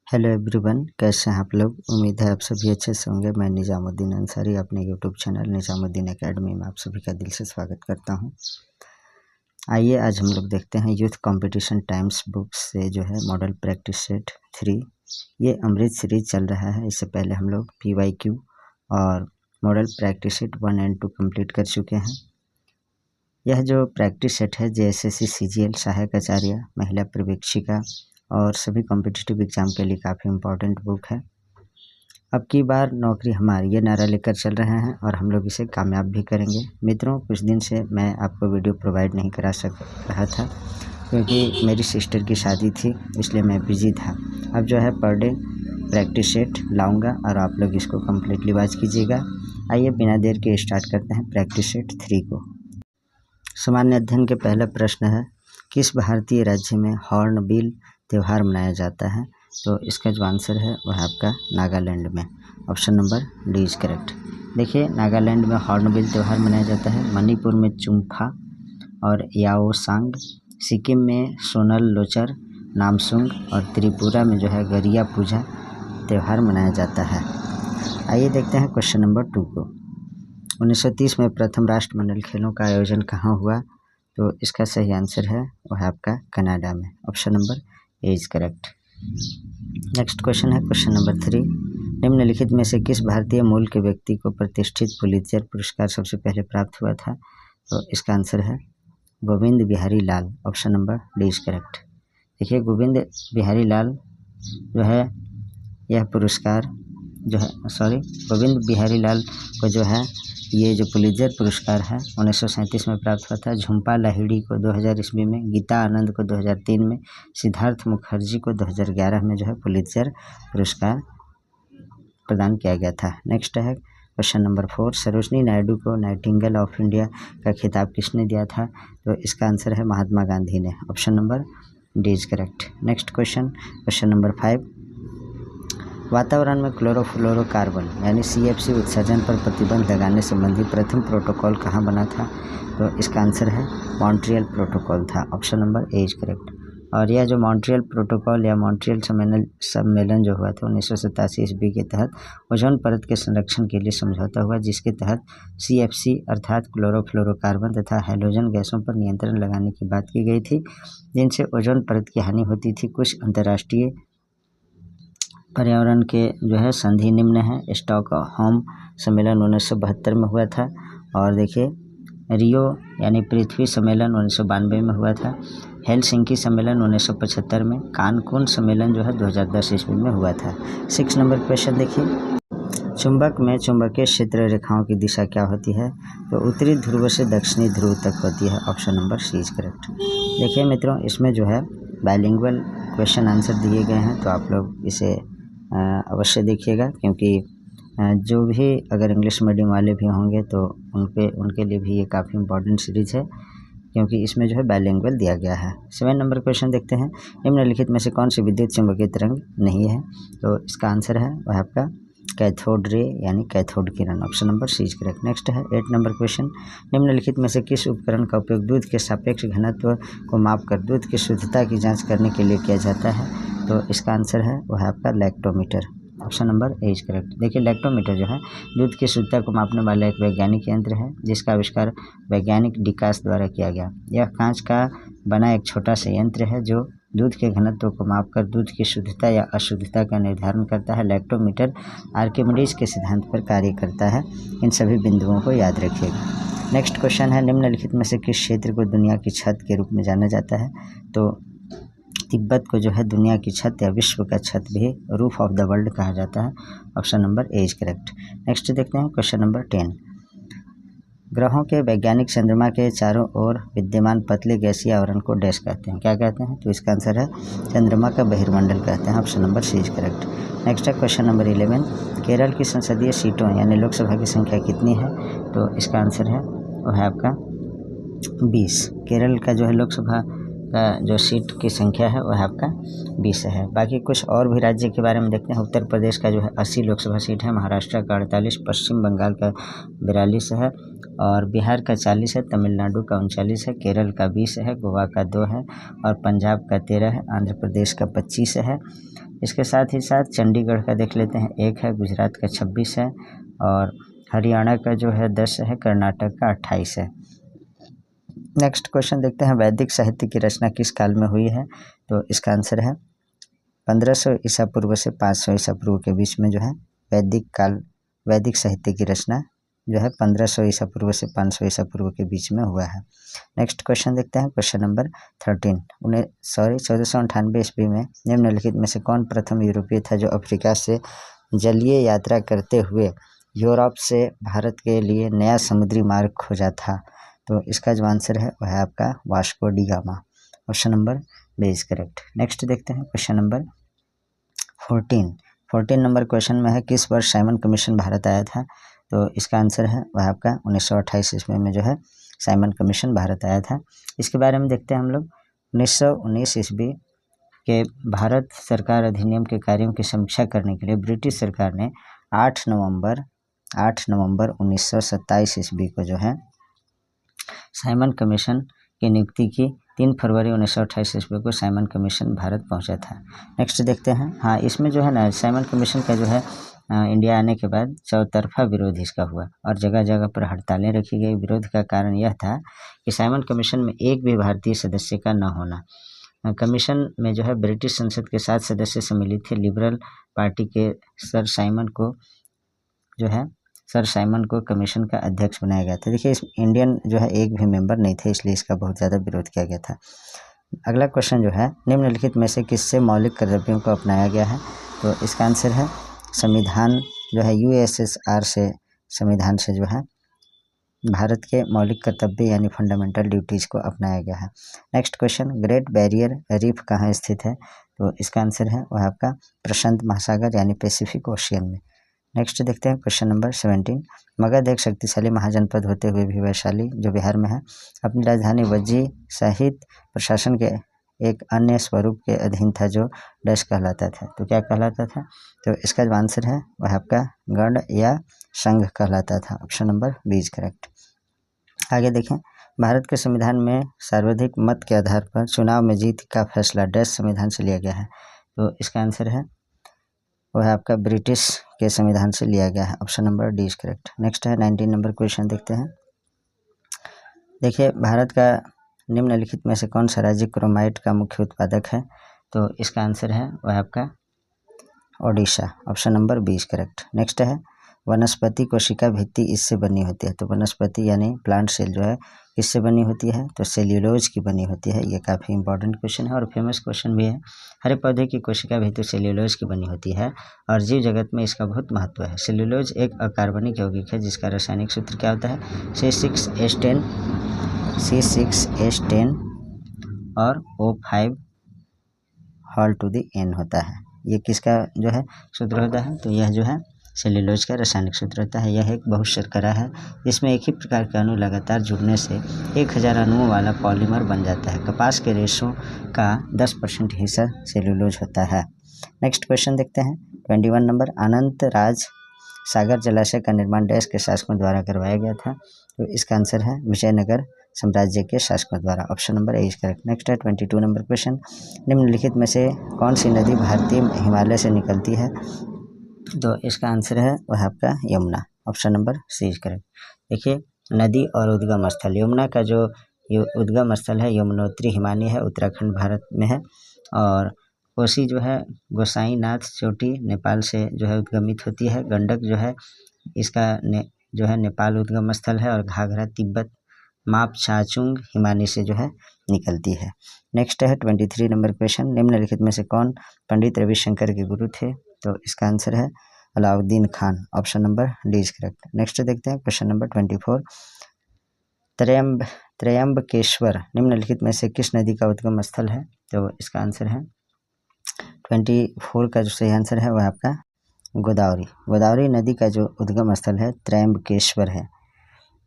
Hello everyone, कैसे हैं आप लोग। उम्मीद है आप सभी अच्छे से होंगे। मैं निजामुद्दीन अंसारी अपने यूट्यूब चैनल निजामुद्दीन एकेडमी में आप सभी का दिल से स्वागत करता हूं। आइए आज हम लोग देखते हैं यूथ कंपटीशन टाइम्स बुक से जो है मॉडल प्रैक्टिस सेट 3। ये अमृत सीरीज चल रहा है। इससे पहले हम लोग PYQ और मॉडल प्रैक्टिस सेट 1 और 2 कंप्लीट कर चुके हैं। यह जो प्रैक्टिस सेट है JSSC CGL सहायक आचार्य महिला पर्यवेक्षिका और सभी कॉम्पिटिटिव एग्ज़ाम के लिए काफ़ी इम्पोर्टेंट बुक है। अब की बार नौकरी हमारी, ये नारा लेकर चल रहे हैं और हम लोग इसे कामयाब भी करेंगे। मित्रों, कुछ दिन से मैं आपको वीडियो प्रोवाइड नहीं करा रहा था क्योंकि मेरी सिस्टर की शादी थी, इसलिए मैं बिजी था। अब जो है पर डे प्रैक्टिस सेट लाऊंगा और आप लोग इसको कम्प्लीटली वॉच कीजिएगा। आइए बिना देर के स्टार्ट करते हैं प्रैक्टिस सेट 3 को। सामान्य अध्ययन के पहला प्रश्न है, किस भारतीय राज्य में हॉर्नबिल त्यौहार मनाया जाता है? तो इसका जो आंसर है वह आपका नागालैंड में। Option number D is correct. देखिए, नागालैंड में हॉर्नबिल त्यौहार मनाया जाता है। मणिपुर में चुम्फा और याओसांग, सिक्किम में सोनल लोचर, नामसुंग और त्रिपुरा में जो है गरिया पूजा त्यौहार मनाया जाता है। आइए देखते हैं क्वेश्चन नंबर 2 को। 1930 में प्रथम राष्ट्रमंडल खेलों का आयोजन कहाँ हुआ? तो इसका सही आंसर है वह आपका कनाडा में। Option number A is correct. Next question है क्वेश्चन नंबर 3। निम्नलिखित में से किस भारतीय मूल के व्यक्ति को प्रतिष्ठित पुलित्जर पुरस्कार सबसे पहले प्राप्त हुआ था? तो इसका आंसर है Govind Bihari Lal. Option number D is correct. देखिए, गोविंद बिहारी लाल जो है यह पुरस्कार जो है गोविंद बिहारी लाल को जो है ये जो पुलित्जर पुरस्कार है 1937 में प्राप्त हुआ था। झुम्पा लाहिड़ी को 2000 ईस्वी में, गीता आनंद को 2003 में, सिद्धार्थ मुखर्जी को 2011 में जो है पुलित्जर पुरस्कार प्रदान किया गया था। नेक्स्ट है क्वेश्चन नंबर 4। सरोजिनी नायडू को नाइटिंगेल ऑफ इंडिया का खिताब किसने दिया था? तो इसका आंसर है महात्मा गांधी ने। Option number D is correct. Next question number 5। वातावरण में क्लोरोफ्लोरोकार्बन यानी CFC उत्सर्जन पर प्रतिबंध लगाने संबंधी प्रथम प्रोटोकॉल कहाँ बना था? तो इसका आंसर है मॉन्ट्रियल प्रोटोकॉल था। Option number A is correct. और यह जो मॉन्ट्रियल प्रोटोकॉल या मॉन्ट्रियल सम्मेलन जो हुआ था 1987 ईस्वी के तहत ओजोन परत के संरक्षण के लिए समझौता हुआ, जिसके तहत CFC अर्थात क्लोरोफ्लोरोकार्बन तथा हैलोजन गैसों पर नियंत्रण लगाने की बात की गई थी, जिनसे ओजोन परत की हानि होती थी। कुछ अंतर्राष्ट्रीय पर्यावरण के जो है संधि निम्न है। स्टॉकहोम सम्मेलन 1972 में हुआ था। और देखिए, रियो यानी पृथ्वी सम्मेलन 1992 में हुआ था। हेलसिंकी सम्मेलन 1975 में। कानकुन सम्मेलन जो है 2010 ईस्वी में हुआ था। 6 नंबर क्वेश्चन देखिए, चुंबक में चुंबकीय क्षेत्र रेखाओं की दिशा क्या होती है? तो उत्तरी ध्रुव से दक्षिणी ध्रुव तक होती है। Option number C is correct. देखिए मित्रों, इसमें जो है बाइलिंगुअल क्वेश्चन आंसर दिए गए हैं, तो आप लोग इसे अवश्य देखिएगा, क्योंकि जो भी अगर इंग्लिश मीडियम वाले भी होंगे तो उनके लिए भी ये काफ़ी इम्पोर्टेंट सीरीज़ है, क्योंकि इसमें जो है बाइलिंगुअल दिया गया है। 7 नंबर क्वेश्चन देखते हैं। निम्नलिखित में से कौन सी विद्युत चुंबकीय तरंग नहीं है? तो इसका आंसर है वह आपका कैथोड रे यानी कैथोड किरण। Option number C is correct. Next है 8 नंबर क्वेश्चन। निम्नलिखित में से किस उपकरण का उपयोग दूध के सापेक्ष घनत्व को मापकर दूध की शुद्धता की जाँच करने के लिए किया जाता है? तो इसका आंसर है वह आपका lactometer. Option number A is correct. देखिए, लैक्टोमीटर जो है दूध की शुद्धता को मापने वाला एक वैज्ञानिक यंत्र है, जिसका आविष्कार वैज्ञानिक डिकास द्वारा किया गया। यह कांच का बना एक छोटा सा यंत्र है जो दूध के घनत्व को मापकर दूध की शुद्धता या अशुद्धता का निर्धारण करता है। लैक्टोमीटर आर्किमिडीज के सिद्धांत पर कार्य करता है। इन सभी बिंदुओं को याद रखिएगा। नेक्स्ट क्वेश्चन है, निम्नलिखित में से किस क्षेत्र को दुनिया की छत के रूप में जाना जाता है? तो तिब्बत को जो है दुनिया की छत या विश्व का छत भी, रूफ ऑफ द वर्ल्ड कहा जाता है। Option number A is correct. Next देखते हैं क्वेश्चन नंबर 10। ग्रहों के वैज्ञानिक चंद्रमा के चारों ओर विद्यमान पतले गैसीय आवरण को डैश कहते हैं, क्या कहते हैं? तो इसका आंसर है चंद्रमा का बहिर्मंडल कहते हैं। Option number C is correct. Next है क्वेश्चन नंबर 11। केरल की संसदीय सीटों यानी लोकसभा की संख्या कितनी है? तो इसका आंसर है वह है आपका 20। केरल का जो है लोकसभा का जो सीट की संख्या है वह आपका 20 है। बाकी कुछ और भी राज्य के बारे में देखते हैं। उत्तर प्रदेश का जो है 80 लोकसभा सीट है, महाराष्ट्र का 48, पश्चिम बंगाल का 42 है और बिहार का 40 है, तमिलनाडु का 39 है, केरल का 20 है, गोवा का 2 है और पंजाब का 13 है, आंध्र प्रदेश का 25 है। इसके साथ ही साथ चंडीगढ़ का देख लेते हैं, 1 है, गुजरात का 26 है और हरियाणा का जो है 10 है, कर्नाटक का 28 है। नेक्स्ट क्वेश्चन देखते हैं, वैदिक साहित्य की रचना किस काल में हुई है? तो इसका आंसर है 1500 ईसा पूर्व से 500 ईसा पूर्व के बीच में जो है वैदिक साहित्य की रचना जो है 1500 ईसा पूर्व से 500 ईसा पूर्व के बीच में हुआ है। नेक्स्ट क्वेश्चन देखते हैं, क्वेश्चन नंबर 13। 1498 ईस्वी में निम्नलिखित में से कौन प्रथम यूरोपीय था जो अफ्रीका से जलीय यात्रा करते हुए यूरोप से भारत के लिए नया समुद्री मार्ग खोजा था? तो इसका जो आंसर है वह है आपका Vasco da Gama. Option number B is correct. Next देखते हैं, क्वेश्चन नंबर 14 नंबर क्वेश्चन में है, किस वर्ष साइमन कमीशन भारत आया था? तो इसका आंसर है वह आपका 1928 ईस्वी में जो है साइमन कमीशन भारत आया था। इसके बारे में देखते हैं हम लोग। 1919 ईस्वी के भारत सरकार अधिनियम के कार्यों की समीक्षा करने के लिए ब्रिटिश सरकार ने 8 नवंबर 1927 ईस्वी को जो है साइमन कमीशन की नियुक्ति की। 3 फरवरी 1928 ईस्वी को साइमन कमीशन भारत पहुंचा था। नेक्स्ट देखते हैं, हाँ इसमें जो है ना साइमन कमीशन का जो है इंडिया आने के बाद चौतरफा विरोध इसका हुआ और जगह जगह पर हड़तालें रखी गई। विरोध का कारण यह था कि साइमन कमीशन में एक भी भारतीय सदस्य का न होना। कमीशन में जो है ब्रिटिश संसद के 7 सदस्य सम्मिलित थे। लिबरल पार्टी के सर साइमन को कमीशन का अध्यक्ष बनाया गया था। देखिए इस इंडियन जो है एक भी मेंबर नहीं थे, इसलिए इसका बहुत ज़्यादा विरोध किया गया था। अगला क्वेश्चन जो है, निम्नलिखित में से किससे मौलिक कर्तव्यों को अपनाया गया है? तो इसका आंसर है संविधान जो है यूएसएसआर से, संविधान से जो है भारत के मौलिक कर्तव्य यानी फंडामेंटल ड्यूटीज़ को अपनाया गया है। Next question, great barrier reef कहाँ स्थित है? तो इसका आंसर है वह आपका प्रशांत महासागर यानी पैसिफिक ओशियन में। नेक्स्ट देखते हैं, क्वेश्चन नंबर 17। मगध एक शक्तिशाली महाजनपद होते हुए भी वैशाली जो बिहार में है अपनी राजधानी वज्जी सहित प्रशासन के एक अन्य स्वरूप के अधीन था जो डैश कहलाता था। तो क्या कहलाता था? तो इसका जो आंसर है वह आपका गण या संघ कहलाता था। Option number B is correct. आगे देखें, भारत के संविधान में सर्वाधिक मत के आधार पर चुनाव में जीत का फैसला डैश संविधान से लिया गया है। तो इसका आंसर है वह आपका ब्रिटिश के संविधान से लिया गया है। Option number D is correct. Next है 19 नंबर क्वेश्चन देखते हैं। देखिए भारत का निम्नलिखित में से कौन सा राज्य क्रोमाइट का मुख्य उत्पादक है? तो इसका आंसर है वह आपका Odisha. Option number B is correct. Next है, वनस्पति कोशिका भित्ति इससे बनी होती है। तो वनस्पति यानी प्लांट सेल जो है किससे बनी होती है? तो सेल्यूलोज की बनी होती है। ये काफ़ी इंपॉर्टेंट क्वेश्चन है और फेमस क्वेश्चन भी है। हर पौधे की कोशिका भित्ति सेल्यूलोज की बनी होती है और जीव जगत में इसका बहुत महत्व है। सेल्यूलोज एक अकार्बनिक यौगिक है जिसका रासायनिक सूत्र क्या होता है? C6H10 और O5 hall to the N होता है। ये किसका जो है सूत्र होता है? तो यह जो है सेल्यूलोज का रासायनिक सूत्र होता है। यह एक बहुशर्करा है जिसमें एक ही प्रकार के अणु लगातार जुड़ने से 1000 अणुओं वाला पॉलीमर बन जाता है। कपास के रेशों का 10% हिस्सा सेल्यूलोज होता है। नेक्स्ट क्वेश्चन देखते हैं 21 नंबर, अनंत राज सागर जलाशय का निर्माण डैश के शासकों द्वारा करवाया गया था। तो इसका आंसर है विजयनगर साम्राज्य के शासकों द्वारा। Option number A is correct. Next है 22 नंबर क्वेश्चन, निम्नलिखित में से कौन सी नदी भारतीय हिमालय से निकलती है? तो इसका आंसर है वह आपका Yamuna. Option number C is correct. देखिए नदी और उद्गम स्थल, यमुना का जो उद्गम स्थल है यमुनोत्री हिमानी है, उत्तराखंड भारत में है। और कोसी जो है गोसाई नाथ चोटी नेपाल से जो है उद्गमित होती है। गंडक जो है इसका जो है नेपाल उद्गम स्थल है और घाघरा तिब्बत मापचाचुंग हिमानी से जो है निकलती है। नेक्स्ट है 23 नंबर क्वेश्चन, निम्नलिखित में से कौन पंडित रविशंकर के गुरु थे? तो इसका आंसर है Alauddin Khan. Option number D is correct. Next देखते हैं क्वेश्चन नंबर 24, त्रयंबकेश्वर निम्नलिखित में से किस नदी का उद्गम स्थल है? तो इसका आंसर है 24 का जो सही आंसर है वह आपका गोदावरी नदी का जो उद्गम स्थल है त्रयंबकेश्वर है।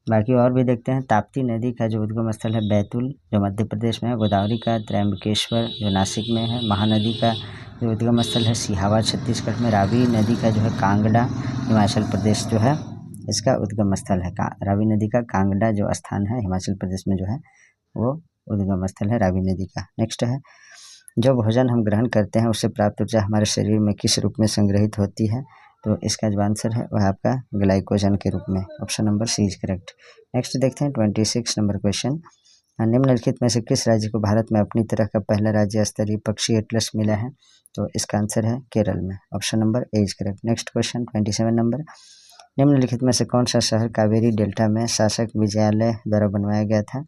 बाकी और भी देखते हैं, ताप्ती नदी का जो उद्गम स्थल है बैतूल जो मध्य प्रदेश में है, गोदावरी का त्रयंबकेश्वर जो नासिक में है, महानदी का जो उद्गम स्थल है सिहावा छत्तीसगढ़ में, रावी नदी का जो है कांगड़ा हिमाचल प्रदेश जो है इसका उद्गम स्थल है। रावी नदी का कांगड़ा जो स्थान है हिमाचल प्रदेश में जो है वो उद्गम स्थल है रावी नदी का। नेक्स्ट है जो भोजन हम ग्रहण करते हैं उससे प्राप्त ऊर्जा हमारे शरीर में किस रूप में संग्रहित होती है? तो इसका जो आंसर है वह आपका ग्लाइकोजन के रूप में। Option number C is correct. Next देखते हैं 26 नंबर क्वेश्चन। निम्नलिखित में से किस राज्य को भारत में अपनी तरह का पहला राज्य स्तरीय पक्षी एटलस मिला है? तो इसका आंसर है केरल में। Option number A is correct. Next question 27 number. निम्नलिखित में से कौन सा शहर कावेरी डेल्टा में शासक विजयालय द्वारा बनवाया गया था?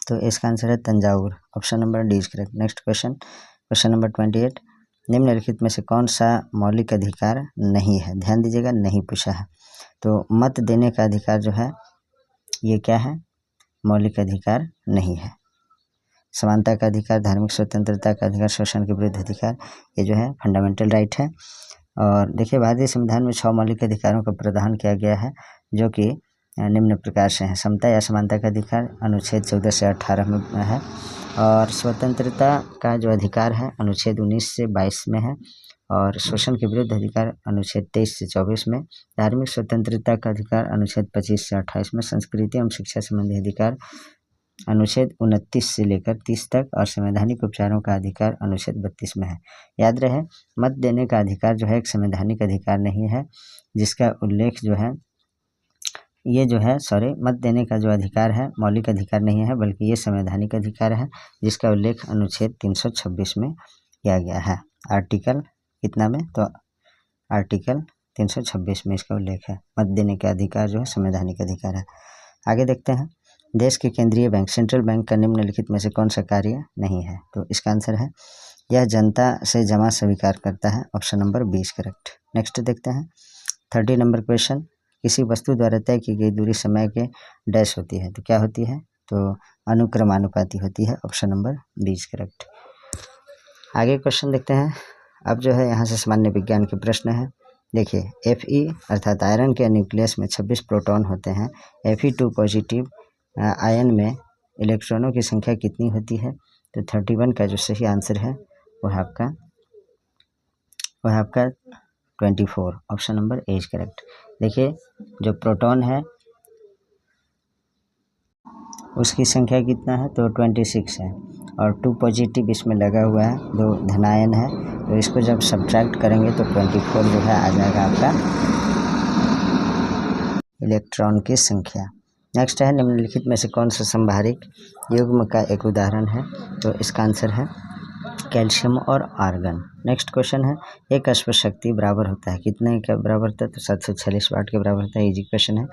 तो इसका आंसर है Thanjavur. Option number D is correct. Next question number 28। निम्नलिखित में से कौन सा मौलिक अधिकार नहीं है? ध्यान दीजिएगा, नहीं पूछा है। तो मत देने का अधिकार जो है ये क्या है? मौलिक अधिकार नहीं है। समानता का अधिकार, धार्मिक स्वतंत्रता का अधिकार, शोषण के विरुद्ध अधिकार, ये जो है फंडामेंटल राइट है। और देखिए भारतीय संविधान में 6 मौलिक अधिकारों का प्रावधान किया गया है जो कि निम्न प्रकार से हैं। समता या समानता का अधिकार अनुच्छेद 14 से 18 में है, और स्वतंत्रता का जो अधिकार है अनुच्छेद 19 से 22 में है, और शोषण के विरुद्ध अधिकार अनुच्छेद 23 से 24 में, धार्मिक स्वतंत्रता का अधिकार अनुच्छेद 25 से 28 में, संस्कृति एवं शिक्षा संबंधी अधिकार अनुच्छेद 29 से लेकर 30 तक, और संवैधानिक उपचारों का अधिकार अनुच्छेद 32 में है। याद रहे, मत देने का अधिकार जो है एक संवैधानिक अधिकार नहीं है, जिसका उल्लेख जो है मत देने का जो अधिकार है मौलिक अधिकार नहीं है, बल्कि ये संवैधानिक अधिकार है जिसका उल्लेख अनुच्छेद 326 में किया गया है। आर्टिकल कितना में? तो आर्टिकल 326 में इसका उल्लेख है। मत देने का अधिकार जो है संवैधानिक अधिकार है। आगे देखते हैं। देश के केंद्रीय बैंक सेंट्रल बैंक का निम्नलिखित में से कौन सा कार्य नहीं है? तो इसका आंसर है यह जनता से जमा स्वीकार करता है। Option number 20 correct. नेक्स्ट देखते हैं 30 नंबर क्वेश्चन। किसी वस्तु द्वारा तय की गई दूरी समय के डैश होती है, तो क्या होती है? तो अनुक्रमानुपाती होती है। Option number 20 correct. आगे क्वेश्चन देखते हैं। अब जो है यहाँ से सामान्य विज्ञान के प्रश्न है। देखिए Fe अर्थात आयरन के न्यूक्लियस में 26 प्रोटॉन होते हैं। Fe2 पॉजिटिव आयन में इलेक्ट्रॉनों की संख्या कितनी होती है? तो 31 का जो सही आंसर है वह आपका 24। Option number A is correct. देखिए जो प्रोटॉन है उसकी संख्या कितना है? तो 26 है, और 2 पॉजिटिव इसमें लगा हुआ है, 2 धनायन है, तो इसको जब सब्ट्रैक्ट करेंगे तो 24 जो है आ जाएगा आपका इलेक्ट्रॉन की संख्या। नेक्स्ट है निम्नलिखित में से कौन सा संभारिक युग्म का एक उदाहरण है? तो इसका आंसर है कैल्शियम और आर्गन। नेक्स्ट क्वेश्चन है एक अश्व शक्ति बराबर होता है कितने के बराबर होता है? तो 746 वाट के बराबर होता है। इजी क्वेश्चन है।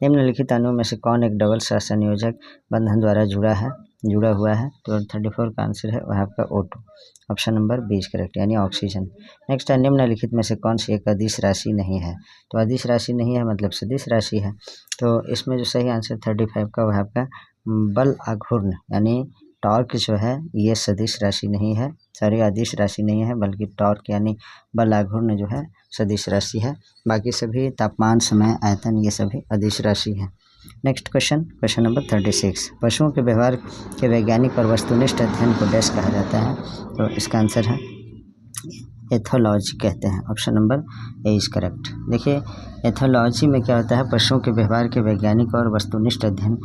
निम्नलिखित अणुओं में से कौन एक डबल सहसंयोजक बंधन द्वारा जुड़ा हुआ है? तो 34 का आंसर है वह आपका O2। ऑप्शन नंबर 20 करेक्ट, यानी ऑक्सीजन। नेक्स्ट है निम्नलिखित में से कौन सी एक अदिश राशि नहीं है? तो अदिश राशि नहीं है मतलब सदिश राशि है। तो इसमें जो सही आंसर 35 का वह आपका बल आघूर्ण यानी टॉर्क जो है ये सदिश राशि नहीं है, अदिश राशि नहीं है, बल्कि टॉर्क यानी बल आघूर्ण जो है सदिश राशि है। बाकी सभी तापमान, समय, आयतन ये सभी अदिश राशि है। Next question number 36। पशुओं के व्यवहार के वैज्ञानिक और वस्तुनिष्ठ अध्ययन को डैश कहा जाता है? तो इसका आंसर है एथोलॉजी कहते हैं। Option number A is correct. देखिए एथोलॉजी में क्या होता है? पशुओं के व्यवहार के वैज्ञानिक और वस्तुनिष्ठ अध्ययन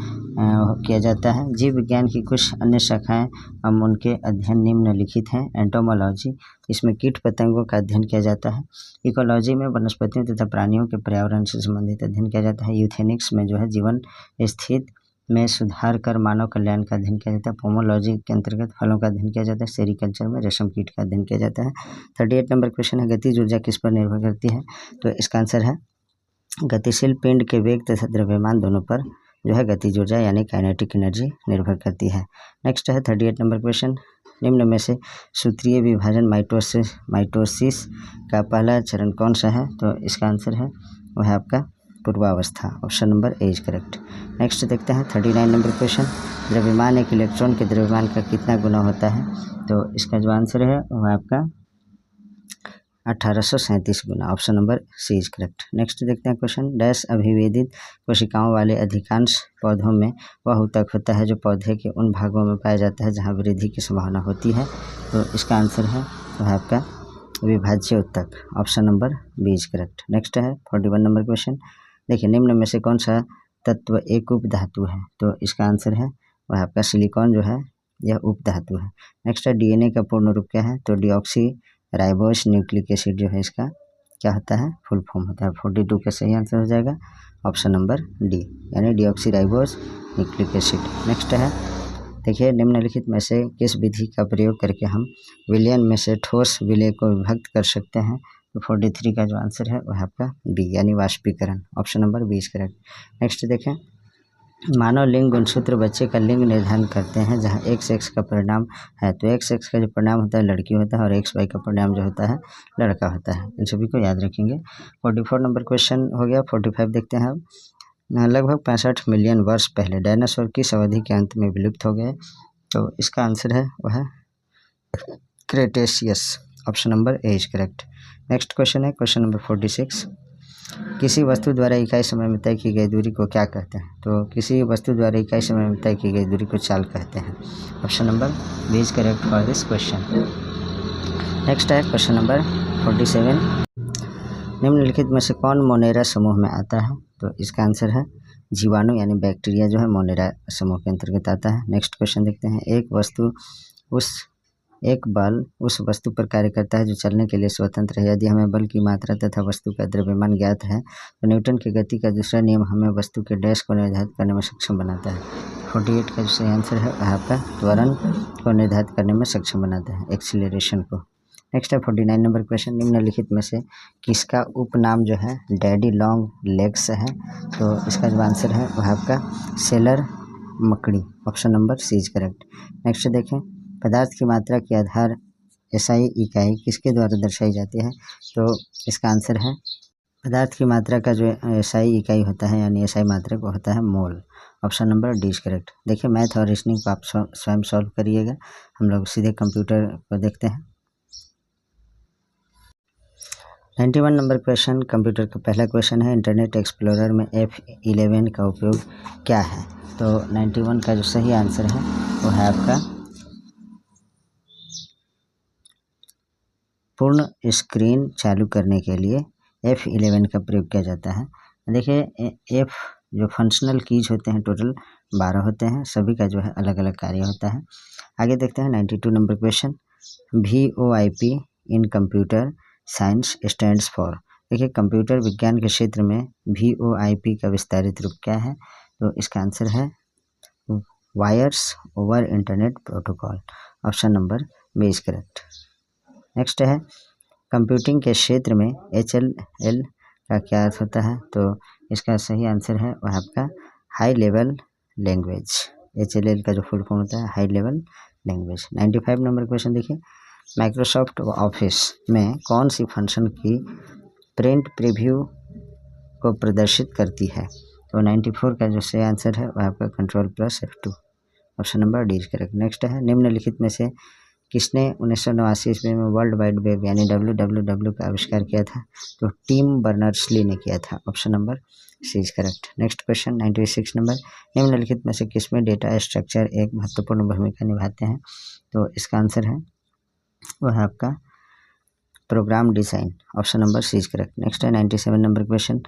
किया जाता है। जीव विज्ञान की कुछ अन्य शाखाएं हम उनके अध्ययन निम्नलिखित हैं। एंटोमोलॉजी, इसमें कीट पतंगों का अध्ययन किया जाता है। इकोलॉजी में वनस्पतियों तथा प्राणियों के पर्यावरण से संबंधित अध्ययन किया जाता है। यूथेनिक्स में जो है जीवन स्थिति में सुधार कर मानव कल्याण का अध्ययन किया जाता है। पोमोलॉजी के अंतर्गत फलों का अध्ययन किया जाता है। सेरिकल्चर में रेशम कीट का अध्ययन किया जाता है। 38 नंबर क्वेश्चन है गतिज ऊर्जा किस पर निर्भर करती है? तो इसका आंसर है गतिशील पिंड के वेग तथा द्रव्यमान दोनों पर जो है गतिज ऊर्जा यानी काइनेटिक एनर्जी निर्भर करती है। नेक्स्ट है 38 नंबर क्वेश्चन। निम्न में से सूत्रीय विभाजन माइटोसिस का पहला चरण कौन सा है? तो इसका आंसर है वह आपका पूर्वावस्था। Option number A is correct. Next देखते हैं 39 नंबर क्वेश्चन। द्रव्यमान एक इलेक्ट्रॉन के द्रव्यमान का कितना गुना होता है? तो इसका जो आंसर है वह आपका 1837 गुना। Option number C is correct. Next देखते हैं क्वेश्चन। डैश अभिवेदित कोशिकाओं वाले अधिकांश पौधों में वह ऊतक होता है जो पौधे के उन भागों में पाया जाता है जहां वृद्धि की संभावना होती है। तो इसका आंसर है वह आपका विभाज्य ऊतक। Option number B is correct. Next है 41 नंबर क्वेश्चन। देखिए निम्न में से कौन सा तत्व एक उप धातु है? तो इसका आंसर है वह आपका सिलिकॉन जो है यह उपधातु है। नेक्स्ट है DNA का पूर्ण रूप क्या है, तो डीऑक्सी राइबोस न्यूक्लिक एसिड जो है इसका क्या होता है, फुल फॉर्म होता है। 42 का सही आंसर हो जाएगा ऑप्शन नंबर डी, यानी deoxy ribose nucleic acid. Next है देखिए, निम्नलिखित में से किस विधि का प्रयोग करके हम विलयन में से ठोस विलय को विभक्त कर सकते हैं, तो 43 का जो आंसर है वह आपका बी, यानी वाष्पीकरण, ऑप्शन नंबर 20 करेक्ट। नेक्स्ट देखें, मानव लिंग गुणसूत्र बच्चे का लिंग निर्धारण करते हैं जहां एक्स एक्स का परिणाम है, तो एक्स एक्स का जो परिणाम होता है लड़की होता है और एक्स वाई का परिणाम जो होता है लड़का होता है। इन सभी को याद रखेंगे। 44 नंबर क्वेश्चन हो गया। 45 देखते हैं अब। लगभग 65 मिलियन वर्ष पहले डायनासोर किस अवधि के अंत में विलुप्त हो गए, तो इसका आंसर है वह Cretaceous, option number A is correct. Next question है क्वेश्चन नंबर 46। किसी वस्तु द्वारा इकाई समय में तय की गई दूरी को क्या कहते हैं, तो किसी वस्तु द्वारा इकाई समय में तय की गई दूरी को चाल कहते हैं, option number B is correct for this question. Next है क्वेश्चन नंबर 47। निम्नलिखित में से कौन मोनेरा समूह में आता है, तो इसका आंसर है जीवाणु यानी बैक्टीरिया जो है मोनेरा समूह के अंतर्गत आता है। नेक्स्ट क्वेश्चन देखते हैं, एक बल उस वस्तु पर कार्य करता है जो चलने के लिए स्वतंत्र है। यदि हमें बल की मात्रा तथा वस्तु का द्रव्यमान ज्ञात है तो न्यूटन की गति का दूसरा नियम हमें वस्तु के डैश को निर्धारित करने में सक्षम बनाता है। 48 का जो सही आंसर है वह आपका त्वरण को निर्धारित करने में सक्षम बनाता है, एक्सीलरेशन को। नेक्स्ट है 49 नंबर क्वेश्चन। निम्नलिखित में से किसका उपनाम जो है डैडी लॉन्ग लेग्स है, तो इसका जो आंसर है वह आपका सेलर मकड़ी, option number C is correct. Next देखें, पदार्थ की मात्रा के आधार एसआई इकाई किसके द्वारा दर्शाई जाती है, तो इसका आंसर है पदार्थ की मात्रा का जो एसआई इकाई होता है यानी एसआई मात्रा को होता है mole, option number D is correct. देखिए, मैथ और रीजनिंग को आप स्वयं सॉल्व करिएगा, हम लोग सीधे कंप्यूटर को देखते हैं। 91 नंबर क्वेश्चन कंप्यूटर का पहला क्वेश्चन है, इंटरनेट एक्सप्लोरर में F11 का उपयोग क्या है, तो 91 का जो सही आंसर है वो है आपका पूर्ण स्क्रीन चालू करने के लिए F11 का प्रयोग किया जाता है। देखिए, F जो फंक्शनल कीज होते हैं टोटल 12 होते हैं, सभी का जो है अलग अलग कार्य होता है। आगे देखते हैं 92 number question, VOIP in computer science stands for. देखिए, कंप्यूटर विज्ञान के क्षेत्र में VOIP का विस्तारित रूप क्या है, तो इसका आंसर है wires over internet protocol, option number B is correct. Next है, कंप्यूटिंग के क्षेत्र में HLL का क्या अर्थ होता है, तो इसका सही आंसर है वह आपका हाई लेवल लैंग्वेज। HLL का जो फुल फॉर्म होता है high level language. 95 number question देखिए, माइक्रोसॉफ्ट ऑफिस में कौन सी फंक्शन की प्रिंट प्रीव्यू को प्रदर्शित करती है, तो 94 का जो सही आंसर है वह आपका Ctrl+F2, option number D is correct. Next है, निम्नलिखित में से किसने 1989 ईस्वी में वर्ल्ड वाइड वेब यानी WWW का आविष्कार किया था, तो टिम बर्नर्स-ली ने किया था, option number C is correct. Next question 96 number, निम्नलिखित में से किसमें डेटा स्ट्रक्चर एक महत्वपूर्ण भूमिका निभाते हैं, तो इसका आंसर है वह आपका program design, option number C is correct. Next है 97 नंबर क्वेश्चन,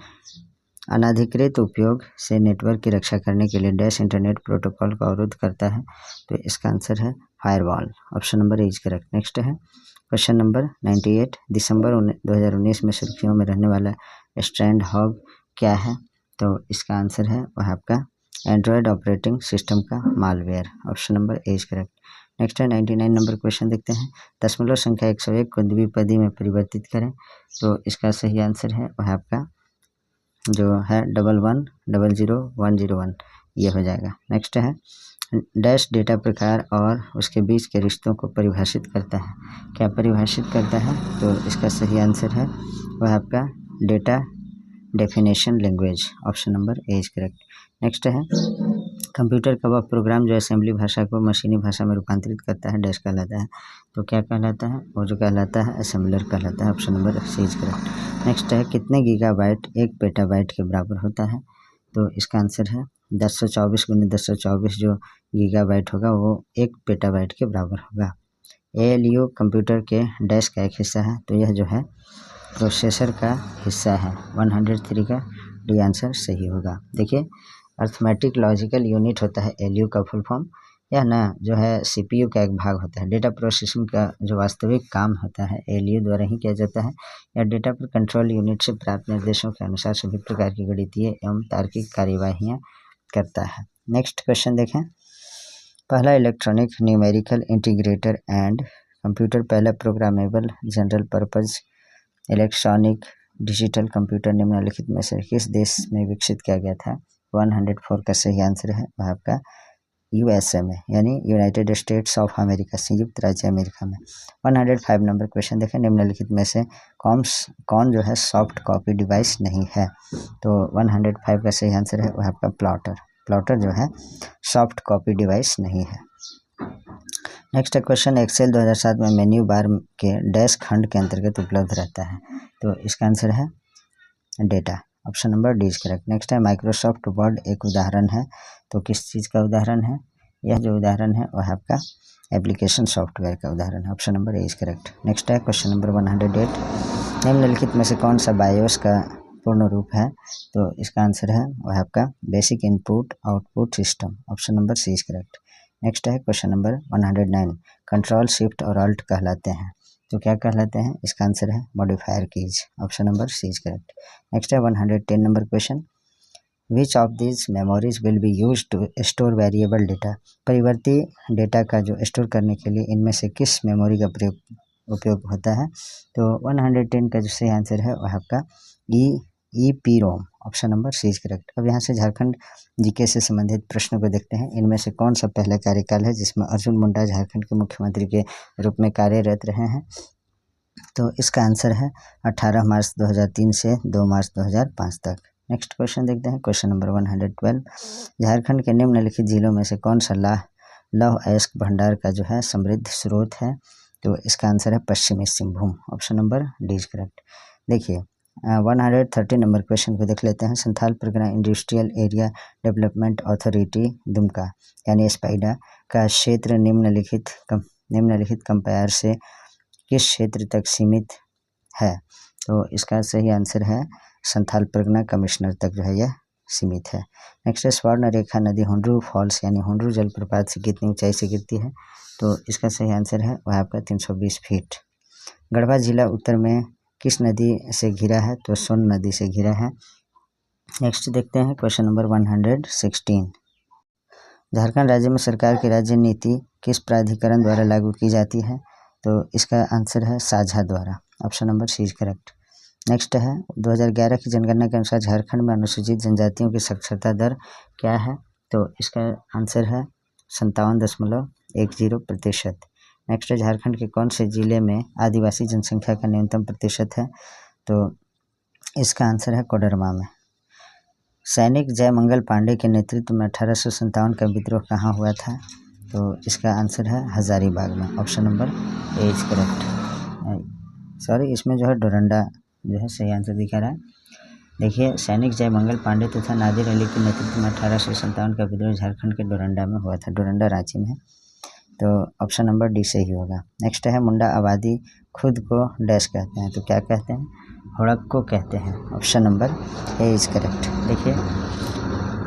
अनाधिकृत उपयोग से नेटवर्क की रक्षा करने के लिए डैश इंटरनेट प्रोटोकॉल का अवरोध करता है, तो इसका आंसर है firewall, option number A is correct. Next है क्वेश्चन नंबर 98, दिसंबर 2019 में सुर्खियों में रहने वाला स्ट्रैंड हॉग क्या है, तो इसका आंसर है वह आपका एंड्रॉयड ऑपरेटिंग सिस्टम का malware, option number A is correct. Next है 99 नंबर क्वेश्चन देखते हैं, दशमलव संख्या 101 को द्विपदी में परिवर्तित करें, तो इसका सही आंसर है वह आपका जो है 11000101, ये हो जाएगा। नेक्स्ट है, डैश डेटा प्रकार और उसके बीच के रिश्तों को परिभाषित करता है, क्या परिभाषित करता है, तो इसका सही आंसर है वह आपका data definition language, option number A is correct. Next है, कंप्यूटर का वह प्रोग्राम जो असेंबली भाषा को मशीनी भाषा में रूपांतरित करता है डैश कहलाता है, तो क्या कहलाता है, वो जो कहलाता है असेंबलर कहलाता है, option number C is correct. Next है, कितने गीगाबाइट 1 पेटाबाइट के बराबर होता है, तो इसका आंसर है 1024 × 1024 जो गीगाबाइट होगा वो 1 पेटाबाइट के बराबर होगा। ALU कंप्यूटर के डैश का एक हिस्सा है, तो यह जो है प्रोसेसर का हिस्सा है, 103 का डी आंसर सही होगा। देखिए, अर्थमेटिक लॉजिकल यूनिट होता है ALU का फुल फॉर्म, यह ना जो है CPU का एक भाग होता है। डेटा प्रोसेसिंग का जो वास्तविक काम होता है ALU द्वारा ही किया जाता है। यह डेटा पर कंट्रोल यूनिट से प्राप्त निर्देशों के अनुसार सभी प्रकार की गणितीय एवं तार्किक कार्यवाहियाँ करता है। नेक्स्ट क्वेश्चन देखें। पहला electronic numerical integrator and computer, पहला programmable general purpose electronic digital computer निम्नलिखित में से किस देश में विकसित किया गया था? 104 का सही आंसर है वह आपका USA में, यानी यूनाइटेड स्टेट्स ऑफ अमेरिका, संयुक्त राज्य अमेरिका में। 105 नंबर क्वेश्चन देखें। निम्नलिखित में से कौन जो है सॉफ्ट कॉपी डिवाइस नहीं है? तो 105 का सही आंसर है वह आपका प्लॉटर जो है सॉफ्ट कॉपी डिवाइस नहीं है। नेक्स्ट क्वेश्चन, एक्सेल 2007 में मेन्यू बार के डैश खंड के अंतर्गत उपलब्ध रहता है? तो इसका आंसर है data, option number D is correct. Next है माइक्रोसॉफ्ट वर्ड एक उदाहरण है, तो किस चीज़ का उदाहरण है? यह जो उदाहरण है वह आपका एप्लीकेशन सॉफ्टवेयर का उदाहरण है, option number A is correct. Next है क्वेश्चन नंबर 108, निम्नलिखित में से कौन सा बायोस का पूर्ण रूप है? तो इसका आंसर है वह आपका basic input output system, option number C is correct. Next है क्वेश्चन नंबर 109, कंट्रोल शिफ्ट और अल्ट कहलाते हैं, तो क्या कहलाते हैं? इसका आंसर है modifier keys, option number C is correct. Next है 110 number question, which of this memories will be use to store variable data, परिवर्ती डेटा का जो स्टोर करने के लिए इनमें से किस मेमोरी का उपयोग होता है? तो 110 का जो सही आंसर है वह आपका EEPROM, option number C is correct. अब यहाँ से झारखंड जीके से संबंधित प्रश्नों को देखते हैं। इनमें से कौन सा पहला कार्यकाल है जिसमें अर्जुन मुंडा झारखंड के मुख्यमंत्री के रूप में कार्यरत रहे हैं? तो इसका आंसर है 18 मार्च 2003 से 2 मार्च 2005 तक। नेक्स्ट क्वेश्चन देखते हैं, क्वेश्चन नंबर 112, झारखंड के निम्नलिखित जिलों में से कौन सा लौह अयस्क भंडार का जो है समृद्ध स्रोत है? तो इसका आंसर है पश्चिमी Singhbhum, option number D is correct. देखिए 130 नंबर क्वेश्चन को देख लेते हैं। Santhal Pargana industrial area development authority Dumka यानी स्पाइडा का क्षेत्र निम्नलिखित कंपेयर से किस क्षेत्र तक सीमित है? तो इसका सही आंसर है संथाल परगना कमिश्नर तक जो है यह सीमित है। नेक्स्ट है स्वर्ण रेखा नदी हुंड्रू फॉल्स यानी हुंड्रू जलप्रपात से कितनी ऊंचाई से गिरती है? तो इसका सही आंसर है वह आपका 320 फीट। गढ़वा जिला उत्तर में किस नदी से घिरा है? तो सोन नदी से घिरा है। नेक्स्ट देखते हैं क्वेश्चन नंबर 116, झारखंड राज्य में सरकार की राज्य नीति किस प्राधिकरण द्वारा लागू की जाती है? तो इसका आंसर है साझा द्वारा, option number C is correct. Next है 2011 की जनगणना के अनुसार झारखंड में अनुसूचित जनजातियों की साक्षरता दर क्या है? तो इसका आंसर है 57.10%। नेक्स्ट है झारखंड के कौन से जिले में आदिवासी जनसंख्या का न्यूनतम प्रतिशत है? तो इसका आंसर है कोडरमा में। सैनिक जयमंगल पांडे के नेतृत्व में 1857 का विद्रोह कहाँ हुआ था? तो इसका आंसर है हजारीबाग में, option number A is correct. Sorry, इसमें जो है डोरंडा जो है सही आंसर दिखा रहा है। देखिए सैनिक जयमंगल पांडे तथा नादिर अली के नेतृत्व में 1857 का विद्रोह झारखंड के डोरंडा में हुआ था, डोरंडा रांची में, तो ऑप्शन नंबर डी सही होगा। नेक्स्ट है मुंडा आबादी खुद को डैश कहते हैं, तो क्या कहते हैं? हुड़क्को कहते हैं, option number A is correct. देखिए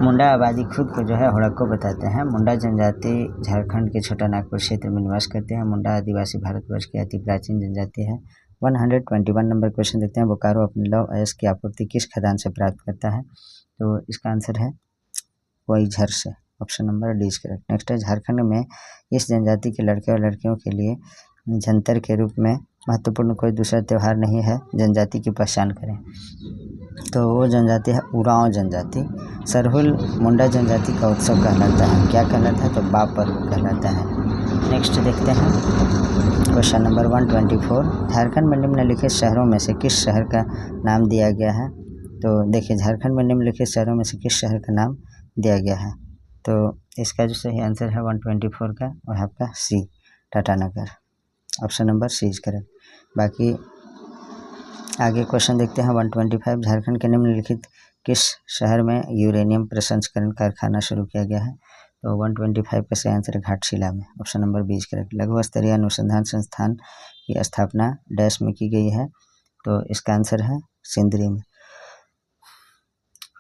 मुंडा आबादी खुद को जो है हुड़क्को बताते हैं। मुंडा जनजाति झारखंड के छोटा नागपुर क्षेत्र में निवास करते हैं। मुंडा आदिवासी भारतवर्ष की अति प्राचीन जनजाति है। 121 नंबर क्वेश्चन देखते हैं, बोकारो अपने लौह अयस्क की आपूर्ति किस खदान से प्राप्त करता है? तो इसका आंसर है कोइझर से, option number D is correct. Next है झारखंड में इस जनजाति के लड़के और लड़कियों के लिए जंतर के रूप में महत्वपूर्ण कोई दूसरा त्यौहार नहीं है, जनजाति की पहचान करें। तो वो जनजाति है उरांव जनजाति। सरहुल मुंडा जनजाति का उत्सव कहलाता है, क्या कहलाता है? तो बाप पर्व कहलाता है। नेक्स्ट देखते हैं क्वेश्चन नंबर 124, झारखंड में निम्नलिखित शहरों में से किस शहर का नाम दिया गया है? तो देखिए झारखंड में निम्नलिखित शहरों में से किस शहर का नाम दिया गया है? तो इसका जो सही आंसर है 124 का वह आपका C Tatanagar, option number C is correct. बाकी आगे क्वेश्चन देखते हैं 125, झारखंड के निम्नलिखित किस शहर में यूरेनियम प्रसंस्करण कारखाना शुरू किया गया है? तो 125 का सही आंसर घाटशिला में, option number B is correct. लघु स्तरीय अनुसंधान संस्थान की स्थापना डैश में की गई है? तो इसका आंसर है सिंदरी में।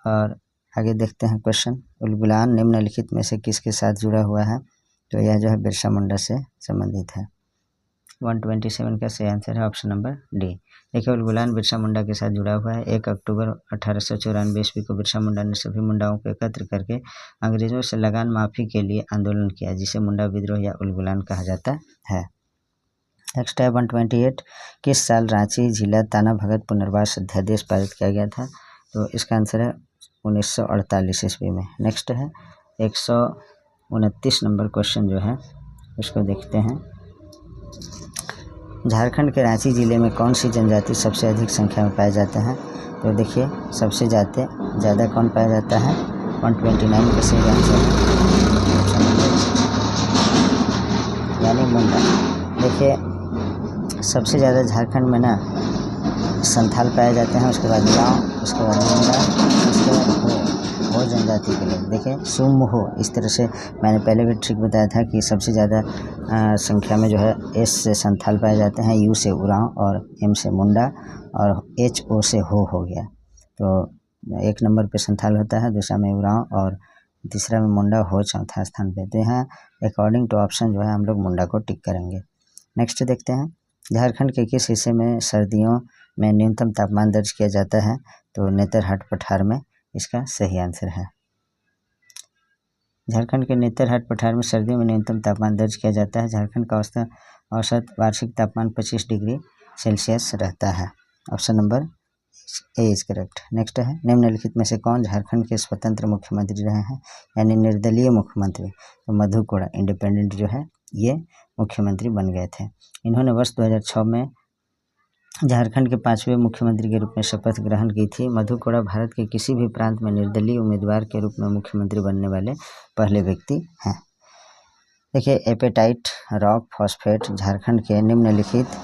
और आगे देखते हैं क्वेश्चन, उलगुलान निम्नलिखित में से किसके साथ जुड़ा हुआ है? तो यह जो है बिरसा मुंडा से संबंधित है। 127 का सही आंसर है ऑप्शन नंबर डी। देखिए उलगुलान बिरसा मुंडा के साथ जुड़ा हुआ है। 1 अक्टूबर 1894 ईस्वी को बिरसा मुंडा ने सभी मुंडाओं को एकत्र करके अंग्रेजों से लगान माफ़ी के लिए आंदोलन किया, जिसे मुंडा विद्रोह या उलगुलान कहा जाता है। नेक्स्ट है 128, किस साल रांची जिला ताना भगत पुनर्वास अध्यादेश पारित किया गया था? तो इसका आंसर है 1948 ईस्वी में। नेक्स्ट है 129 नंबर क्वेश्चन जो है उसको देखते हैं। झारखंड के रांची जिले में कौन सी जनजाति सबसे अधिक संख्या में पाए जाते हैं? तो देखिए सबसे ज़्यादा कौन पाया जाता है? 129 का सही आंसर है यानी मुंडा। देखिए सबसे ज़्यादा झारखंड में ना संथाल पाए जाते हैं, उसके बाद गाँव, उसके बाद मुंडा, उसके बाद हो जनजाति के लोग। देखिए सुम हो, इस तरह से मैंने पहले भी ट्रिक बताया था कि सबसे ज़्यादा संख्या में जो है एस से संथाल पाए जाते हैं, यू से उरांव और एम से मुंडा और एच ओ से हो गया। तो 1 नंबर पे संथाल होता है, दूसरा में उरांव और तीसरा में मुंडा, हो चौथा स्थान पे। तो यहाँ अकॉर्डिंग टू ऑप्शन जो है हम लोग मुंडा को टिक करेंगे। नेक्स्ट देखते हैं, झारखंड के किस हिस्से में सर्दियों में न्यूनतम तापमान दर्ज किया जाता है? तो नेतरहाट पठार में इसका सही आंसर है। झारखंड के नेतरहाट पठार में सर्दियों में न्यूनतम तापमान दर्ज किया जाता है। झारखंड का औसत वार्षिक तापमान 25 डिग्री सेल्सियस रहता है। Option number A is correct. Next है, निम्नलिखित में से कौन झारखंड के स्वतंत्र मुख्यमंत्री रहे हैं, यानी निर्दलीय मुख्यमंत्री? तो मधु कोड़ा इंडिपेंडेंट जो है ये मुख्यमंत्री बन गए थे। इन्होंने वर्ष 2006 में झारखंड के 5वें मुख्यमंत्री के रूप में शपथ ग्रहण की थी। मधु कोड़ा भारत के किसी भी प्रांत में निर्दलीय उम्मीदवार के रूप में मुख्यमंत्री बनने वाले पहले व्यक्ति हैं। देखिए एपेटाइट रॉक फॉस्फेट झारखंड के निम्नलिखित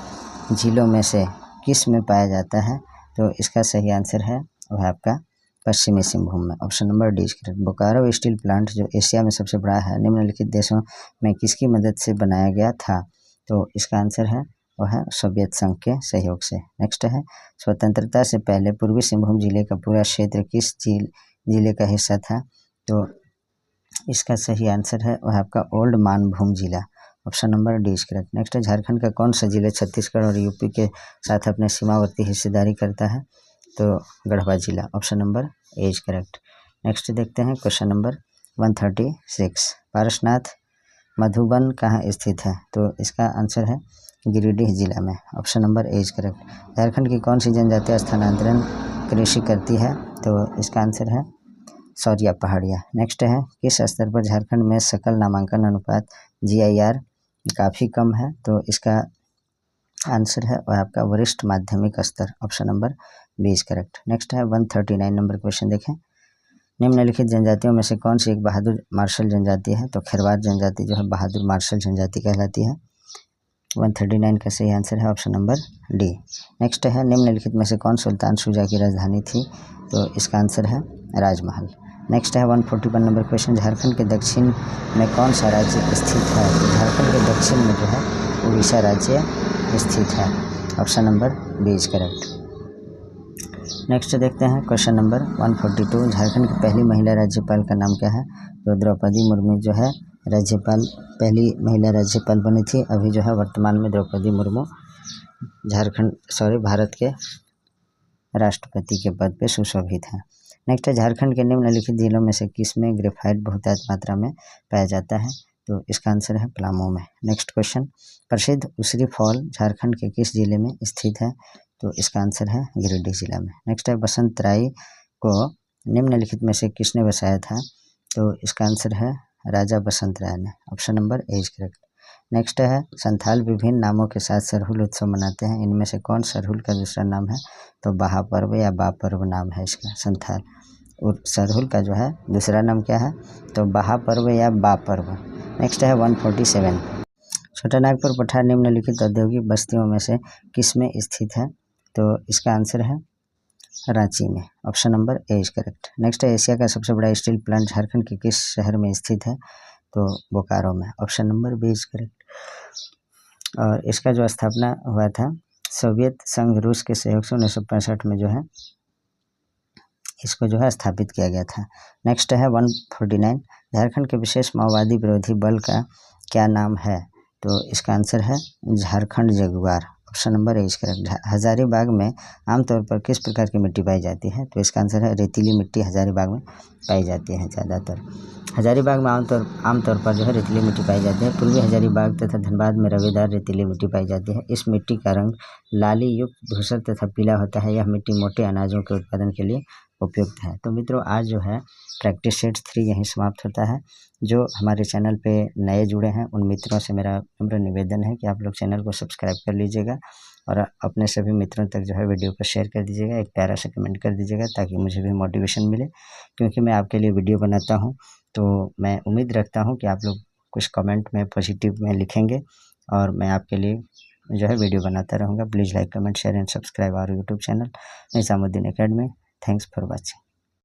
जिलों में से किस में पाया जाता है? तो इसका सही आंसर है वह आपका पश्चिमी सिंहभूम में। Option number D correct. Bokaro steel plant जो एशिया में सबसे बड़ा है, निम्नलिखित देशों में किसकी मदद से बनाया गया था? तो इसका आंसर है वह है सोवियत संघ के सहयोग से। नेक्स्ट है, स्वतंत्रता से पहले पूर्वी सिंहभूम जिले का पूरा क्षेत्र किस जिले का हिस्सा था? तो इसका सही आंसर है वह आपका ओल्ड मानभूम जिला। Option number D is correct. Next है, झारखंड का कौन सा जिला छत्तीसगढ़ और यूपी के साथ अपने सीमावर्ती हिस्सेदारी करता है? तो गढ़वा जिला। Option number A is correct. Next देखते हैं क्वेश्चन नंबर 136, पारसनाथ मधुबन कहाँ स्थित है? तो इसका आंसर है गिरिडीह जिला में। Option number A is correct. Jharkhand की कौन सी जनजातीय स्थानांतरण कृषि करती है? तो इसका आंसर है सौरिया पहाड़िया। नेक्स्ट है, किस स्तर पर झारखंड में सकल नामांकन अनुपात GIR काफ़ी कम है? तो इसका आंसर है वह आपका वरिष्ठ माध्यमिक स्तर। Option number B is correct. Next है 139 नंबर क्वेश्चन देखें, निम्नलिखित जनजातियों में से कौन सी एक बहादुर मार्शल जनजाति है? तो खैरवार जनजाति जो है बहादुर मार्शल जनजाति कहलाती है। 139 का सही आंसर है ऑप्शन नंबर डी। नेक्स्ट है, निम्नलिखित में से कौन सुल्तान शुजा की राजधानी थी? तो इसका आंसर है राजमहल। नेक्स्ट है 141 नंबर क्वेश्चन, झारखंड के दक्षिण में कौन सा राज्य स्थित है? तो झारखंड के दक्षिण में जो है उड़ीसा राज्य स्थित है। Option number B is correct. Next देखते हैं क्वेश्चन नंबर 142, झारखंड की पहली महिला राज्यपाल का नाम क्या है? तो द्रौपदी मुर्मू जो है राज्यपाल, पहली महिला राज्यपाल बनी थी। अभी जो है वर्तमान में द्रौपदी मुर्मू भारत के राष्ट्रपति के पद पे सुशोभित हैं। नेक्स्ट है, झारखंड के निम्नलिखित जिलों में से किस में ग्रेफाइट बहुतायत मात्रा में पाया जाता है? तो इसका आंसर है पलामू में। नेक्स्ट क्वेश्चन, प्रसिद्ध उसरी फॉल झारखंड के किस जिले में स्थित है? तो इसका आंसर है गिरिडीह जिला में। नेक्स्ट है, बसंत राय को निम्नलिखित में से किसने बसाया था? तो इसका आंसर है राजा बसंत राय ने। Option number A is correct. Next है, संथाल विभिन्न नामों के साथ सरहुल उत्सव मनाते हैं, इनमें से कौन सरहुल का दूसरा नाम है? तो बाहा पर्व या बा पर्व नाम है इसका संथाल। और सरहुल का जो है दूसरा नाम क्या है? तो बाहा पर्व या बा पर्व। नेक्स्ट है 147, छोटा नागपुर पठार निम्नलिखित औद्योगिक बस्तियों में से किस में स्थित है? तो इसका आंसर है रांची में। Option number A is correct. Next है, एशिया का सबसे बड़ा स्टील प्लांट झारखंड के किस शहर में स्थित है? तो बोकारो में। Option number B is correct. और इसका जो स्थापना हुआ था सोवियत संघ रूस के सहयोग से 1965 में जो है इसको जो है स्थापित किया गया था। नेक्स्ट है 149, झारखंड के विशेष माओवादी विरोधी बल का क्या नाम है? तो इसका आंसर है Jharkhand Jaguar. Option number A इसका हजारीबाग में आमतौर पर किस प्रकार की मिट्टी पाई जाती है? तो इसका आंसर है रेतीली मिट्टी हजारीबाग में पाई जाती है ज़्यादातर। हजारीबाग में आमतौर पर जो है रेतीली मिट्टी पाई जाती है। पूर्वी हजारीबाग तथा धनबाद में रवेदार रेतीली मिट्टी पाई जाती है। इस मिट्टी का रंग लाली युक्त धूसर तथा पीला होता है। यह मिट्टी मोटे अनाजों के उत्पादन के लिए उपयुक्त है। तो मित्रों, आज जो है प्रैक्टिस सेट 3 यहीं समाप्त होता है। जो हमारे चैनल पे नए जुड़े हैं उन मित्रों से मेरा नम्र निवेदन है कि आप लोग चैनल को सब्सक्राइब कर लीजिएगा और अपने सभी मित्रों तक जो है वीडियो को शेयर कर दीजिएगा। एक प्यारा सा कमेंट कर दीजिएगा ताकि मुझे भी मोटिवेशन मिले, क्योंकि मैं आपके लिए वीडियो बनाता हूँ। तो मैं उम्मीद रखता हूँ कि आप लोग कुछ कमेंट में पॉजिटिव में लिखेंगे और मैं आपके लिए जो है वीडियो बनाता रहूँगा। Please like, comment, share and subscribe our YouTube channel Nizamuddin Academy. Thanks for watching.